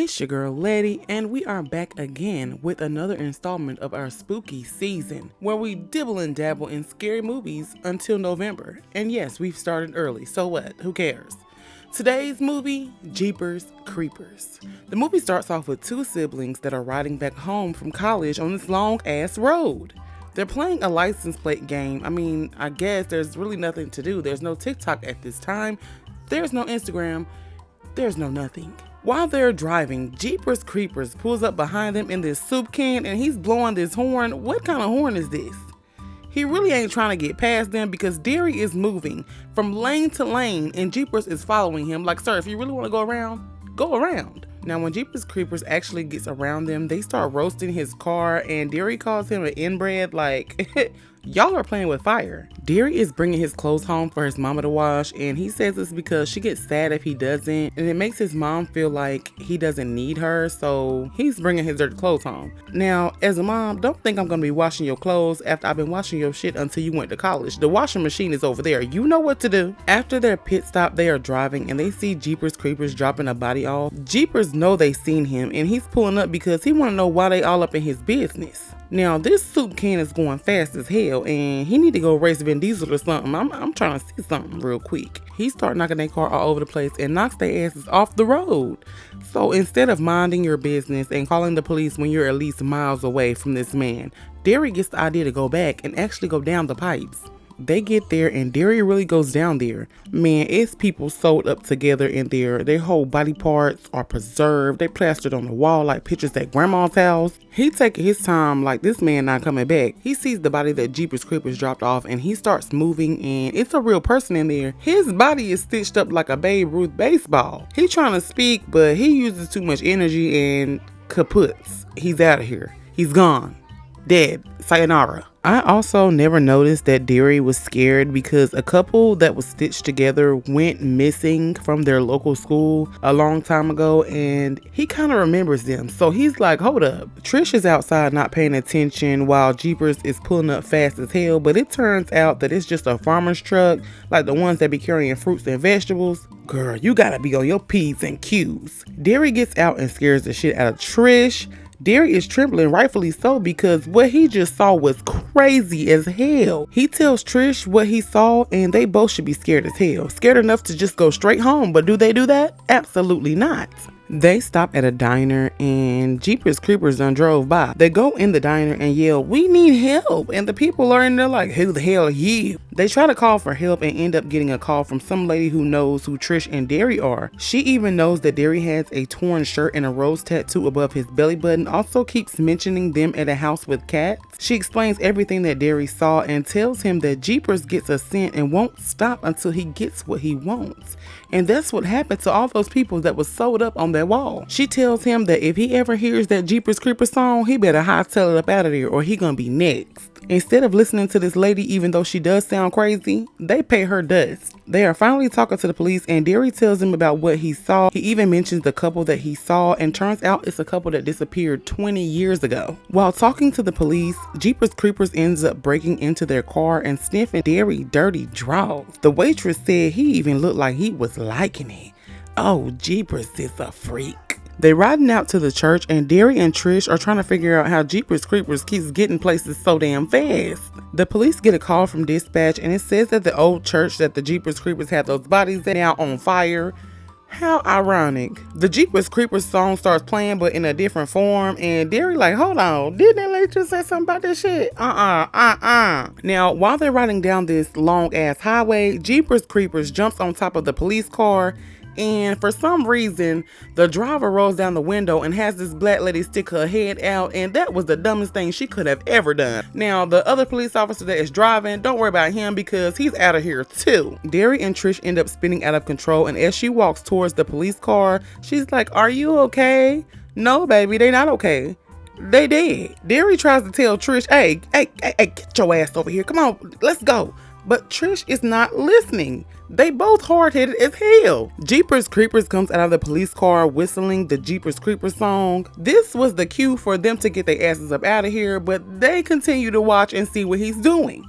It's your girl Letty, and we are back again with another installment of our spooky season, where we dibble and dabble in scary movies until November. And yes, we've started early, so what? Who cares? Today's movie, Jeepers Creepers. The movie starts off with two siblings that are riding back home from college on this long-ass road. They're playing a license plate game. I guess there's really nothing to do. There's no TikTok at this time. There's no Instagram. There's no nothing. While they're driving, Jeepers Creepers pulls up behind them in this soup can and he's blowing this horn. What kind of horn is this? He really ain't trying to get past them because Derry is moving from lane to lane and Jeepers is following him like, sir, if you really want to go around, go around. Now, when Jeepers Creepers actually gets around them, they start roasting his car and Derry calls him an inbred like, y'all are playing with fire. Derry is bringing his clothes home for his mama to wash, and he says this because she gets sad if he doesn't, and it makes his mom feel like he doesn't need her, so he's bringing his dirty clothes home. Now, as a mom, don't think I'm gonna be washing your clothes after I've been washing your shit until you went to college. The washing machine is over there. You know what to do. After their pit stop, they are driving, and they see Jeepers Creepers dropping a body off. Jeepers know they seen him, and he's pulling up because he wanna know why they all up in his business. Now, this soup can is going fast as hell, and he need to go race Vin Diesel or something. I'm trying to see something real quick. He start knocking their car all over the place and knocks their asses off the road. So instead of minding your business and calling the police when you're at least miles away from this man, Derry gets the idea to go back and actually go down the pipes. They get there and Derry really goes down there. Man, it's people sewed up together in there. Their whole body parts are preserved. They plastered on the wall like pictures at grandma's house. He taking his time like this man not coming back. He sees the body that Jeepers Creepers dropped off and he starts moving and it's a real person in there. His body is stitched up like a Babe Ruth baseball. He trying to speak, but he uses too much energy and kaputs. He's out of here. He's gone. Dead. Sayonara. I also never noticed that Derry was scared because a couple that was stitched together went missing from their local school a long time ago and he kind of remembers them. So he's like, hold up. Trish is outside not paying attention while Jeepers is pulling up fast as hell, but it turns out that it's just a farmer's truck like the ones that be carrying fruits and vegetables. Girl, you gotta be on your P's and Q's. Derry gets out and scares the shit out of Trish. Derry is trembling, rightfully so, because what he just saw was crazy as hell. He tells Trish what he saw and they both should be scared as hell. Scared enough to just go straight home, but do they do that? Absolutely not. They stop at a diner and Jeepers Creepers done drove by. They go in the diner and yell, "We need help!" And the people are in there like, "Who the hell are you?" They try to call for help and end up getting a call from some lady who knows who Trish and Derry are. She even knows that Derry has a torn shirt and a rose tattoo above his belly button, also keeps mentioning them at a house with cats. She explains everything that Derry saw and tells him that Jeepers gets a scent and won't stop until he gets what he wants. And that's what happened to all those people that was sewed up on that wall. She tells him that if he ever hears that Jeepers Creepers song, he better hightail it up out of there or he gonna be next. Instead of listening to this lady, even though she does sound crazy, they pay her dust. They are finally talking to the police and Derry tells him about what he saw. He even mentions the couple that he saw and turns out it's a couple that disappeared 20 years ago. While talking to the police, Jeepers Creepers ends up breaking into their car and sniffing Derry dirty drawers. The waitress said he even looked like he was liking it. Oh, Jeepers is a freak. They riding out to the church and Derry and Trish are trying to figure out how Jeepers Creepers keeps getting places so damn fast. The police get a call from dispatch and it says that the old church that the Jeepers Creepers had those bodies at now on fire. How ironic. The Jeepers Creepers song starts playing but in a different form and Derry like, hold on, didn't that lady just say something about this shit? Now, while they're riding down this long ass highway, Jeepers Creepers jumps on top of the police car and for some reason, the driver rolls down the window and has this black lady stick her head out, and that was the dumbest thing she could have ever done. Now, the other police officer that is driving, don't worry about him because he's out of here too. Derry and Trish end up spinning out of control, and as she walks towards the police car, she's like, "Are you okay?" "No, baby, they not okay. They dead." Derry tries to tell Trish, hey, get your ass over here. Come on, let's go. But Trish is not listening. They both hard-headed as hell. Jeepers Creepers comes out of the police car whistling the Jeepers Creepers song. This was the cue for them to get their asses up out of here, but they continue to watch and see what he's doing.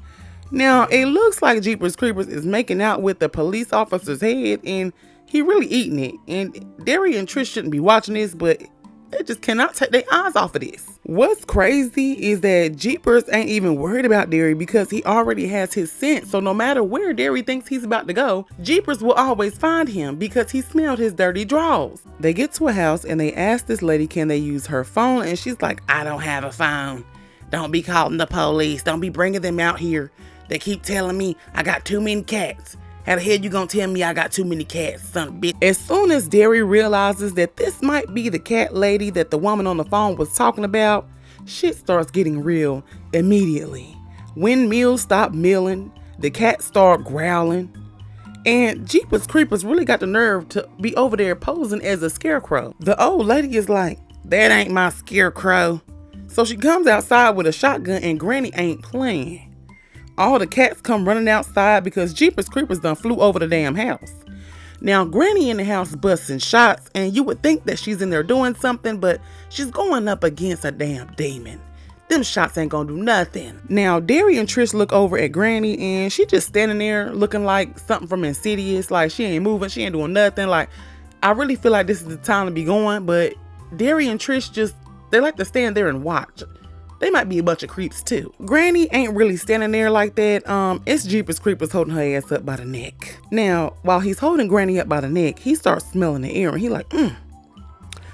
Now, it looks like Jeepers Creepers is making out with the police officer's head and He really eating it. And Derry and Trish shouldn't be watching this, but they just cannot take their eyes off of this. What's crazy is that Jeepers ain't even worried about Derry because he already has his scent. So no matter where Derry thinks he's about to go, Jeepers will always find him because he smelled his dirty drawers. They get to a house and they ask this lady, can they use her phone? And she's like, I don't have a phone. Don't be calling the police. Don't be bringing them out here. They keep telling me I got too many cats. How the hell you gonna tell me I got too many cats, son of a bitch? As soon as Derry realizes that this might be the cat lady that the woman on the phone was talking about, shit starts getting real immediately. Windmills stop milling, the cats start growling, and Jeepers Creepers really got the nerve to be over there posing as a scarecrow. The old lady is like, that ain't my scarecrow. So she comes outside with a shotgun and Granny ain't playing. All the cats come running outside because Jeepers Creepers done flew over the damn house. Now, Granny in the house busting shots, and you would think that she's in there doing something, but she's going up against a damn demon. Them shots ain't gonna do nothing. Now, Derry and Trish look over at Granny, and she just standing there looking like something from Insidious. Like, she ain't moving, she ain't doing nothing. Like, I really feel like this is the time to be going, but Derry and Trish they like to stand there and watch. They might be a bunch of creeps too. Granny ain't really standing there like that. It's Jeepers Creepers holding her ass up by the neck. Now, while he's holding Granny up by the neck, he starts smelling the air and he like,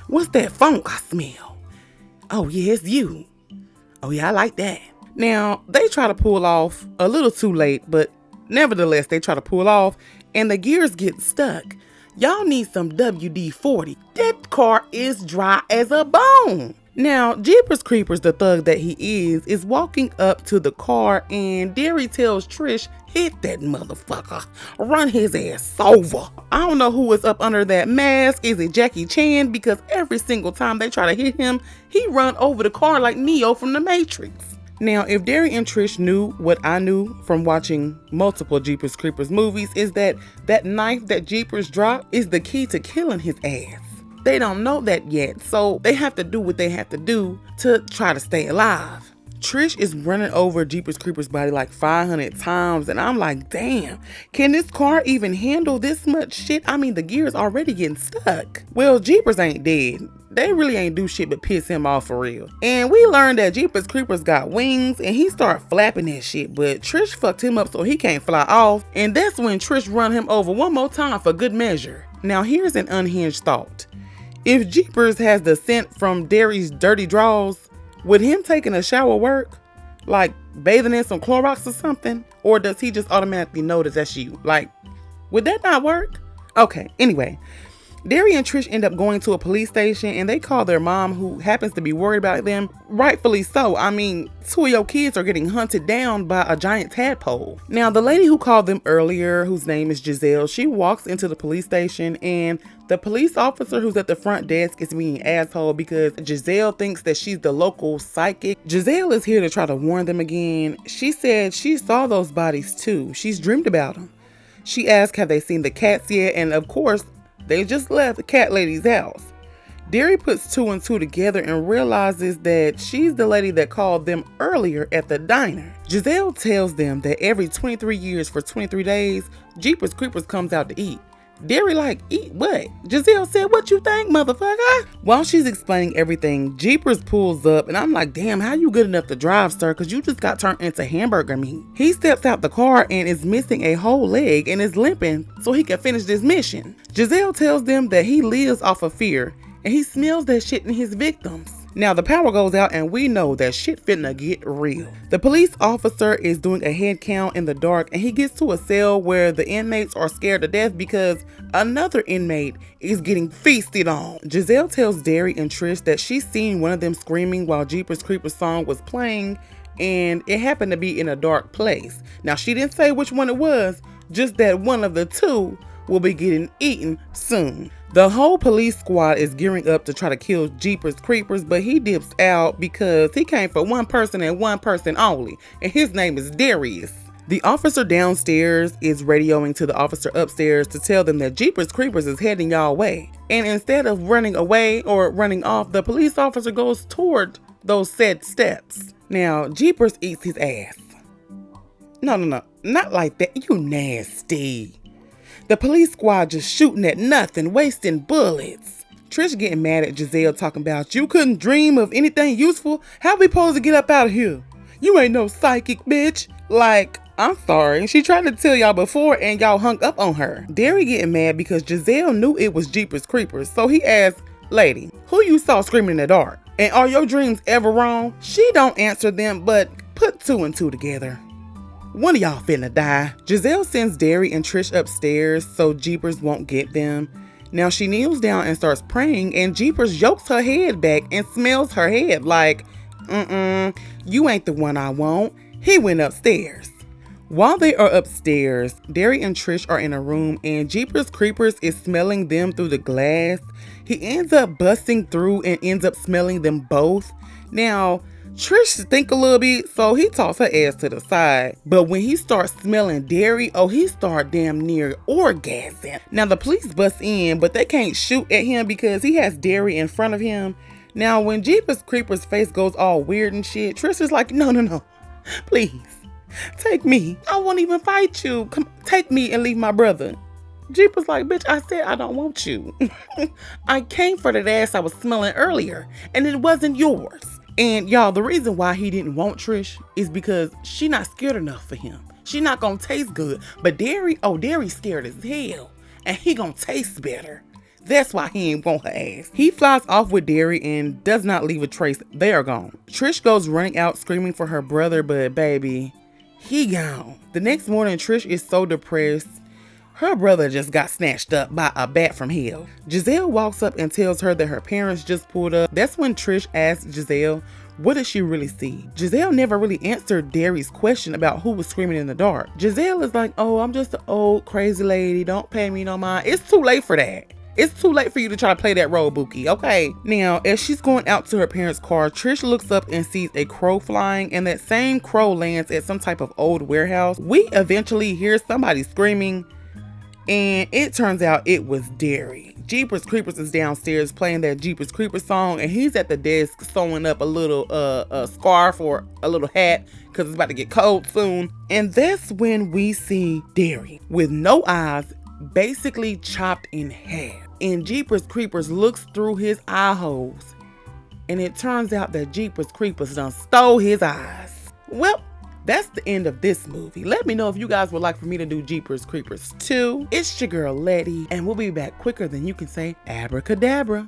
what's that funk I smell? Oh yeah, it's you. Oh yeah, I like that. Now, they try to pull off a little too late, but nevertheless, they try to pull off and the gears get stuck. Y'all need some WD-40. That car is dry as a bone. Now, Jeepers Creepers, the thug that he is walking up to the car and Derry tells Trish, hit that motherfucker. Run his ass over. I don't know who is up under that mask. Is it Jackie Chan? Because every single time they try to hit him, he run over the car like Neo from the Matrix. Now, if Derry and Trish knew what I knew from watching multiple Jeepers Creepers movies, is that knife that Jeepers dropped is the key to killing his ass. They don't know that yet, so they have to do what they have to do to try to stay alive. Trish is running over Jeepers Creepers' body like 500 times, and I'm like, damn, can this car even handle this much shit? I mean, the gear's already getting stuck. Well, Jeepers ain't dead. They really ain't do shit but piss him off for real. And we learned that Jeepers Creepers got wings, and he started flapping that shit, but Trish fucked him up so he can't fly off, and that's when Trish run him over one more time for good measure. Now, here's an unhinged thought. If Jeepers has the scent from Derry's dirty drawers, would him taking a shower work? Like bathing in some Clorox or something? Or does he just automatically know that that's you? Like, would that not work? Okay, anyway. Derry and Trish end up going to a police station and they call their mom, who happens to be worried about them. Rightfully so. I mean, 2 of your kids are getting hunted down by a giant tadpole. Now, the lady who called them earlier, whose name is Giselle, she walks into the police station and the police officer who's at the front desk is being an asshole because Giselle thinks that she's the local psychic. Giselle is here to try to warn them again. She said she saw those bodies too. She's dreamed about them. She asked, have they seen the cats yet? And of course, they just left the cat lady's house. Derry puts 2 and 2 together and realizes that she's the lady that called them earlier at the diner. Giselle tells them that every 23 years for 23 days, Jeepers Creepers comes out to eat. Derry like, eat what? Giselle said, what you think, motherfucker? While she's explaining everything, Jeepers pulls up and I'm like, damn, how you good enough to drive, sir? Cause you just got turned into hamburger meat. He steps out the car and is missing a whole leg and is limping so he can finish this mission. Giselle tells them that he lives off of fear and he smells that shit in his victims. Now the power goes out and we know that shit finna get real. The police officer is doing a head count in the dark and he gets to a cell where the inmates are scared to death because another inmate is getting feasted on. Giselle tells Derry and Trish that she's seen one of them screaming while Jeepers Creepers song was playing and it happened to be in a dark place. Now she didn't say which one it was, just that one of the 2 will be getting eaten soon. The whole police squad is gearing up to try to kill Jeepers Creepers, but he dips out because he came for one person and one person only, and his name is Darius. The officer downstairs is radioing to the officer upstairs to tell them that Jeepers Creepers is heading y'all way. And instead of running away or running off, the police officer goes toward those said steps. Now, Jeepers eats his ass. No, not like that. You nasty. The police squad just shooting at nothing, wasting bullets. Trish getting mad at Giselle talking about, you couldn't dream of anything useful? How we supposed to get up out of here? You ain't no psychic, bitch. Like, I'm sorry. She tried to tell y'all before and y'all hung up on her. Derry getting mad because Giselle knew it was Jeepers Creepers. So he asked, lady, who you saw screaming in the dark? And are your dreams ever wrong? She don't answer them, but put two and two together. One of y'all finna die. Giselle sends Derry and Trish upstairs so Jeepers won't get them. Now she kneels down and starts praying, and Jeepers yokes her head back and smells her head like, you ain't the one I want. He went upstairs. While they are upstairs, Derry and Trish are in a room, and Jeepers Creepers is smelling them through the glass. He ends up busting through and ends up smelling them both. Now, Trish think a little bit, so he toss her ass to the side. But when he starts smelling Derry, oh, he start damn near orgasming. Now, the police bust in, but they can't shoot at him because he has Derry in front of him. Now, when Jeepers Creepers' face goes all weird and shit, Trish is like, no, please, take me. I won't even fight you. Come, take me and leave my brother. Jeepers like, bitch, I said I don't want you. I came for that ass I was smelling earlier, and it wasn't yours. And y'all, the reason why he didn't want Trish is because she not scared enough for him. She not gonna taste good. But Derry, Derry's scared as hell, and he gonna taste better. That's why he ain't want her ass. He flies off with Derry and does not leave a trace. They are gone. Trish goes running out screaming for her brother, but baby, he gone. The next morning, Trish is so depressed. Her brother just got snatched up by a bat from hell. Giselle walks up and tells her that her parents just pulled up. That's when Trish asks Giselle, what did she really see? Giselle never really answered Derry's question about who was screaming in the dark. Giselle is like, oh, I'm just an old crazy lady. Don't pay me no mind. It's too late for that. It's too late for you to try to play that role, Bookie, okay? Now, as she's going out to her parents' car, Trish looks up and sees a crow flying, and that same crow lands at some type of old warehouse. We eventually hear somebody screaming, and it turns out it was Derry. Jeepers Creepers is downstairs playing that Jeepers Creepers song, and he's at the desk sewing up a little scarf or a little hat because it's about to get cold soon. And that's when we see Derry with no eyes, basically chopped in half. And Jeepers Creepers looks through his eye holes, and it turns out that Jeepers Creepers done stole his eyes. Well, that's the end of this movie. Let me know if you guys would like for me to do Jeepers Creepers 2. It's your girl Letty, and we'll be back quicker than you can say abracadabra.